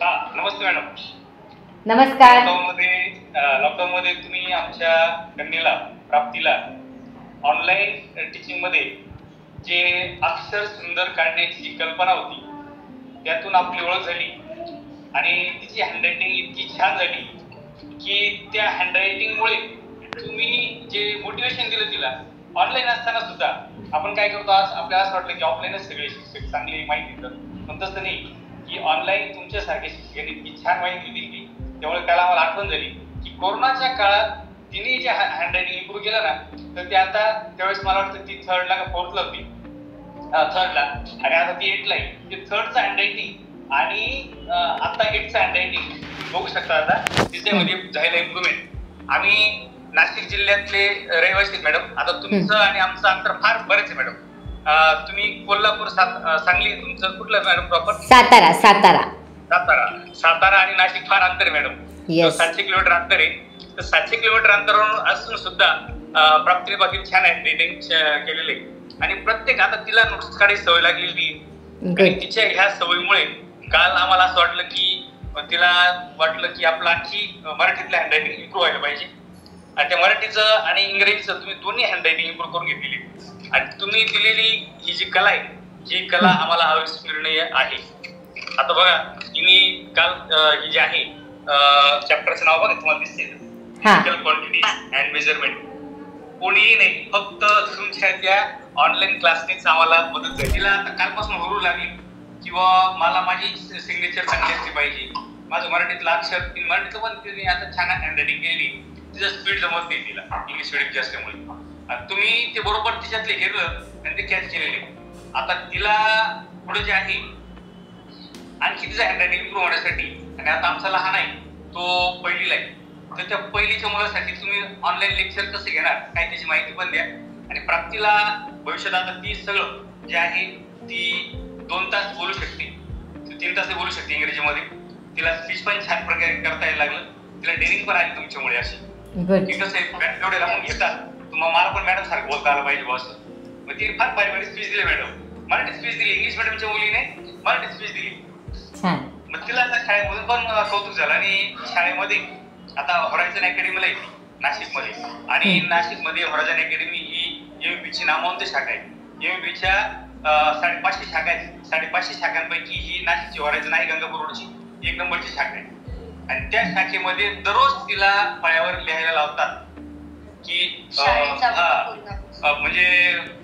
हा नमस्ते मॅडम. नमस्कार. लॉकडाऊन मध्ये तुम्ही आमच्या कन्येला प्राप्तीला ऑनलाईन टीचिंग मध्ये जे अक्षर सुंदर काढण्याची जी कल्पना होती त्यातून आपली ओळख झाली आणि तिची हँडरायटिंग इतकी छान झाली की त्या हँडरायटिंगमुळे तुम्ही जे मोटिवेशन दिलं तिला ऑनलाईन असताना सुद्धा आपण काय करतो, आज आपल्याला असं वाटलं की ऑफलाईनच सगळे शिक्षक चांगली माहिती देतात, पण तसं नाही की ऑनलाईन तुमच्यासारख्या शिक्षकांनी इतकी छान माहिती दिली. त्यामुळे त्याला आम्हाला आठवण झाली की कोरोनाच्या काळात तिने जे हँडरायटिंग इम्प्रूव्ह केलं ना, तर ते आता त्यावेळेस मला वाटतं ती थर्डला का फोर्थला होती, थर्डला, आणि आता ती एटला आहे. ते थर्डचं हँडरायटिंग आणि आता एटचं हँडरायटिंग बघू शकता आता तिच्यामध्ये झालेलं इम्प्रुव्हमेंट. आम्ही नाशिक जिल्ह्यातले रहिवासी मॅडम. आता तुमचं आणि आमचं अंतर फार बरेच आहे मॅडम. तुम्ही कोल्हापूर सांगली, तुमचं कुठलं मॅडम प्रॉपर? सातारा. सातारा सातारा आणि नाशिक फार अंतर आहे मॅडम. 700 किलोमीटर अंतर आहे. तर 700 किलोमीटर अंतरावरून असून सुद्धा प्राप्तीने बाकी छान हँडरायटिंग केलेले आणि प्रत्येक आता तिला नोट्स काढायची सवय लागलेली आणि तिच्या ह्या सवयीमुळे काल आम्हाला असं वाटलं की तिला वाटलं की आपलं आणखी मराठीतलं हँडरायटिंग इम्प्रूव्ह व्हायला पाहिजे आणि त्या मराठीचं आणि इंग्रजीचं तुम्ही दोन्ही हँडरायटिंग इम्प्रूव्ह करून घेतलेली आणि तुम्ही दिलेली ही जी कला आहे, ही कला आम्हाला अविस्मरणीय आहे. आता बघा, तिने काल ही जी आहे चॅप्टरचं नाव बघा, तुम्हाला दिसते फिजिकल क्वांटिटी अँड मेजरमेंट. कोणीही नाही, फक्त तुमच्या त्या ऑनलाईन क्लासनेच आम्हाला मदत झाली. तिला आता कालपासून होरू लागली किंवा मला माझी सिग्नेचर चांगली असली पाहिजे, माझं मराठीतलं अक्षर, मराठीतलं पण तिने आता छान हँडरायटिंग केली. तिचं स्पीड जमत नाही तिला, इंग्लिश मिडियमची असल्यामुळे. तुम्ही ते बरोबर तिच्यातले घेतलं आणि ते कॅच केलेले. आता तिला पुढे जे आहे आणखी तिचं हँडरायटिंग इम्प्रूव्ह होण्यासाठी, आणि आता आमचा लहान आहे तो पहिलीला आहे, तर त्या पहिलीच्या मुलासाठी तुम्ही ऑनलाईन लेक्चर कसे घेणार काय त्याची माहिती पण द्या. आणि प्राप्तीला भविष्यात आता ती सगळं जे आहे ती 2 तास बोलू शकते, 3 तास बोलू शकते इंग्रजीमध्ये. तिला स्पीच पण छान प्रकारे करता यायला लागलं. तिला डेअरिंग पण आली तुमच्यामुळे. अशी कसं आहे, एवढे लावून घेतात तुम्हाला, मला पण मॅडम सारखं बोलता आलं पाहिजे बॉस. मग तिने फार भारी स्पीच दिली मॅडम. मराठी स्पीच दिली, इंग्लिश मिडियमच्या मुलीने मराठी स्पीच दिली. मग तिला आता शाळेमधून पण कौतुक झालं. आणि शाळेमध्ये आता होरायझन अकॅडमीला येते नाशिकमध्ये, आणि नाशिकमध्ये होरायझन अकॅडमी ही एमपीची नामवंत शाखा आहे. एमपीच्या 550 शाखा आहेत. 550 शाखांपैकी ही नाशिकची होरायझन आहे, गंगापूर रोडची 1 नंबरची शाखा आहे. आणि त्या शाखेमध्ये दररोज तिला फळ्यावर लिहायला लावतात की म्हणजे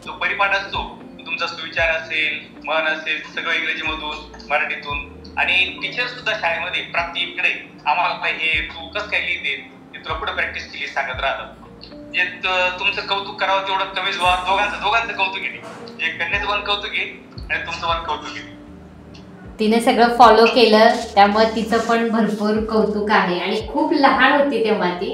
जो परिपाठ असतो, तुमचा सुविचार असेल, मन असेल, सगळं इंग्रजीमधून मराठीतून. आणि टीचर सुद्धा शाळेमध्ये प्राप्ती इकडे आम्हाला हे तू कसं काय लिहिते ते तुला कुठं प्रॅक्टिस केली सांगत राहतात. जे तुमचं कौतुक करावं तेवढं कमीच व्हा. दोघांचं कौतुक आहे. जे कन्याचं पण कौतुक आहे आणि तुमचं पण कौतुक आहे. तिने सगळं फॉलो केलं, त्यामुळे तिचं पण भरपूर कौतुक आहे. आणि खूप लहान होती तेव्हा ती.